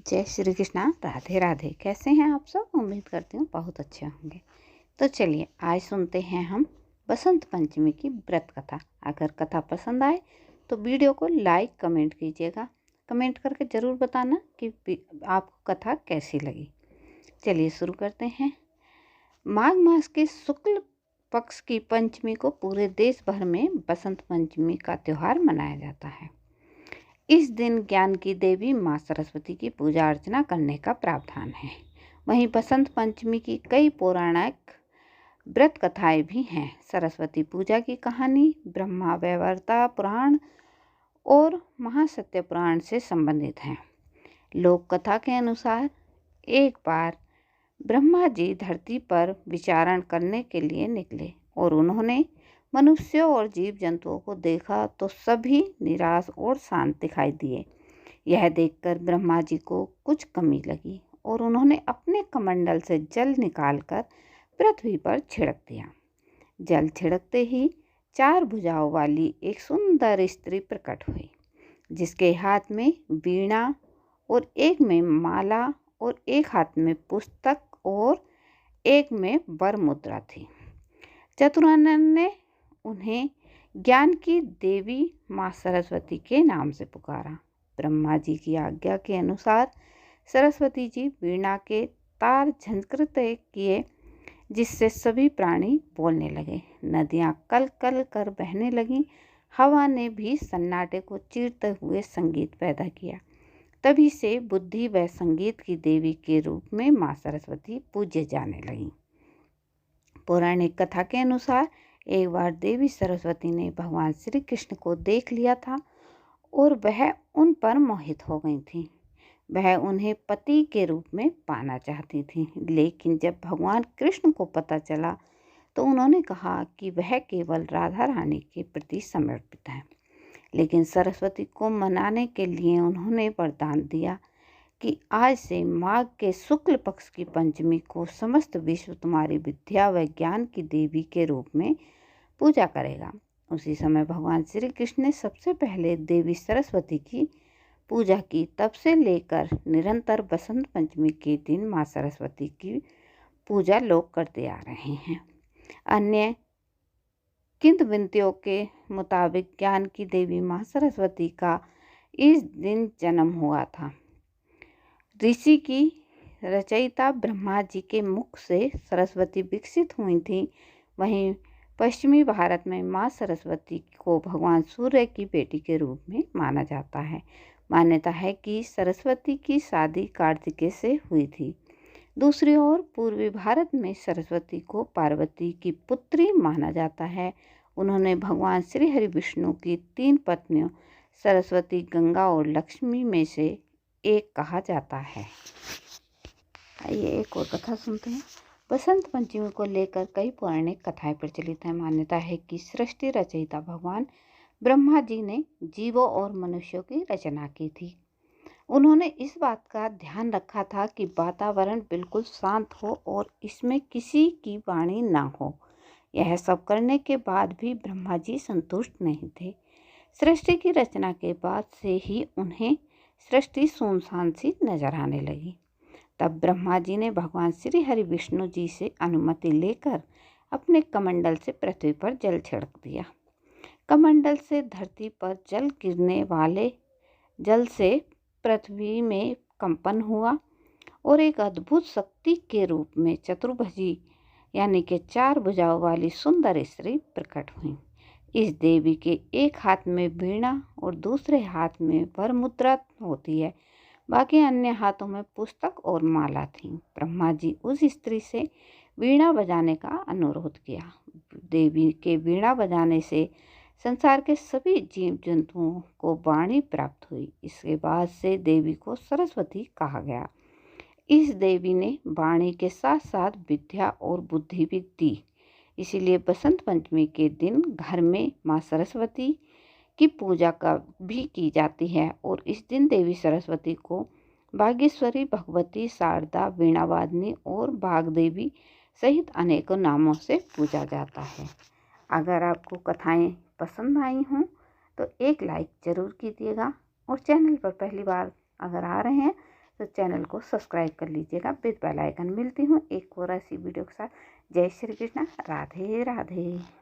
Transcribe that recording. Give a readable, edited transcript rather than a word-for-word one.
जय श्री कृष्णा। राधे राधे। कैसे हैं आप सब? उम्मीद करती हूँ बहुत अच्छे होंगे। तो चलिए आज सुनते हैं हम बसंत पंचमी की व्रत कथा। अगर कथा पसंद आए तो वीडियो को लाइक कमेंट कीजिएगा। कमेंट करके ज़रूर बताना कि आपको कथा कैसी लगी। चलिए शुरू करते हैं। माघ मास के शुक्ल पक्ष की पंचमी को पूरे देश भर में बसंत पंचमी का त्यौहार मनाया जाता है। इस दिन ज्ञान की देवी माँ सरस्वती की पूजा अर्चना करने का प्रावधान है। वहीं बसंत पंचमी की कई पौराणिक व्रत कथाएं भी हैं। सरस्वती पूजा की कहानी ब्रह्मा वैवर्ता पुराण और महासत्य पुराण से संबंधित है। लोक कथा के अनुसार एक बार ब्रह्मा जी धरती पर विचरण करने के लिए निकले और उन्होंने मनुष्यों और जीव जंतुओं को देखा तो सभी निराश और शांत दिखाई दिए। यह देखकर ब्रह्मा जी को कुछ कमी लगी और उन्होंने अपने कमंडल से जल निकालकर पृथ्वी पर छिड़क दिया। जल छिड़कते ही 4 भुजाओं वाली एक सुंदर स्त्री प्रकट हुई, जिसके हाथ में वीणा और एक में माला और एक हाथ में पुस्तक और एक में वर मुद्रा थी। चतुरानन ने उन्हें ज्ञान की देवी माँ सरस्वती के नाम से पुकारा। ब्रह्मा जी की आज्ञा के अनुसार सरस्वती जी वीणा के तार झंकृत किए, जिससे सभी प्राणी बोलने लगे। नदियाँ कल कल कर बहने लगीं। हवा ने भी सन्नाटे को चीरते हुए संगीत पैदा किया। तभी से बुद्धि व संगीत की देवी के रूप में माँ सरस्वती पूजे जाने लगीं। पौराणिक कथा के अनुसार एक बार देवी सरस्वती ने भगवान श्री कृष्ण को देख लिया था और वह उन पर मोहित हो गई थी। वह उन्हें पति के रूप में पाना चाहती थी, लेकिन जब भगवान कृष्ण को पता चला तो उन्होंने कहा कि वह केवल राधा रानी के प्रति समर्पित है। लेकिन सरस्वती को मनाने के लिए उन्होंने वरदान दिया कि आज से माघ के शुक्ल पक्ष की पंचमी को समस्त विश्व तुम्हारी विद्या व ज्ञान की देवी के रूप में पूजा करेगा। उसी समय भगवान श्री कृष्ण ने सबसे पहले देवी सरस्वती की पूजा की। तब से लेकर निरंतर बसंत पंचमी के दिन माँ सरस्वती की पूजा लोग करते आ रहे हैं। अन्य किंवदंतियों के मुताबिक ज्ञान की देवी माँ सरस्वती का इस दिन जन्म हुआ था। ऋषि की रचयिता ब्रह्मा जी के मुख से सरस्वती विकसित हुई थी। वहीं पश्चिमी भारत में माँ सरस्वती को भगवान सूर्य की बेटी के रूप में माना जाता है। मान्यता है कि सरस्वती की शादी कार्तिकेय से हुई थी। दूसरी ओर पूर्वी भारत में सरस्वती को पार्वती की पुत्री माना जाता है। उन्होंने भगवान श्री हरि विष्णु की 3 पत्नियों सरस्वती, गंगा और लक्ष्मी में से एक कहा जाता है। आइए एक और कथा सुनते हैं। बसंत पंचमी को लेकर कई पौराणिक कथाएं प्रचलित हैं। मान्यता है कि सृष्टि रचयिता भगवान ब्रह्मा जी ने जीवों और मनुष्यों की रचना की थी। उन्होंने इस बात का ध्यान रखा था कि वातावरण बिल्कुल शांत हो और इसमें किसी की वाणी ना हो। यह सब करने के बाद भी ब्रह्मा जी संतुष्ट नहीं थे। सृष्टि की रचना के बाद से ही उन्हें सृष्टि सुनसान सी नजर आने लगी। तब ब्रह्मा जी ने भगवान श्री हरि विष्णु जी से अनुमति लेकर अपने कमंडल से पृथ्वी पर जल छिड़क दिया। कमंडल से धरती पर जल गिरने वाले जल से पृथ्वी में कंपन हुआ और एक अद्भुत शक्ति के रूप में चतुर्भुजी यानी कि 4 भुजाओं वाली सुंदर स्त्री प्रकट हुई। इस देवी के एक हाथ में वीणा और दूसरे हाथ में वर मुद्रा होती है। बाकी अन्य हाथों में पुस्तक और माला थी। ब्रह्मा जी उस स्त्री से वीणा बजाने का अनुरोध किया। देवी के वीणा बजाने से संसार के सभी जीव जंतुओं को वाणी प्राप्त हुई। इसके बाद से देवी को सरस्वती कहा गया। इस देवी ने वाणी के साथ साथ विद्या और बुद्धि भी दी। इसीलिए बसंत पंचमी के दिन घर में माँ सरस्वती की पूजा का भी की जाती है और इस दिन देवी सरस्वती को बागेश्वरी, भगवती, शारदा, वीणावादिनी और भागदेवी सहित अनेकों नामों से पूजा जाता है। अगर आपको कथाएं पसंद आई हों तो एक लाइक ज़रूर कीजिएगा और चैनल पर पहली बार अगर आ रहे हैं तो चैनल को सब्सक्राइब कर लीजिएगा विद बेल आइकन। मिलती हूँ एक और ऐसी वीडियो के साथ। जय श्री कृष्णा, राधे राधे।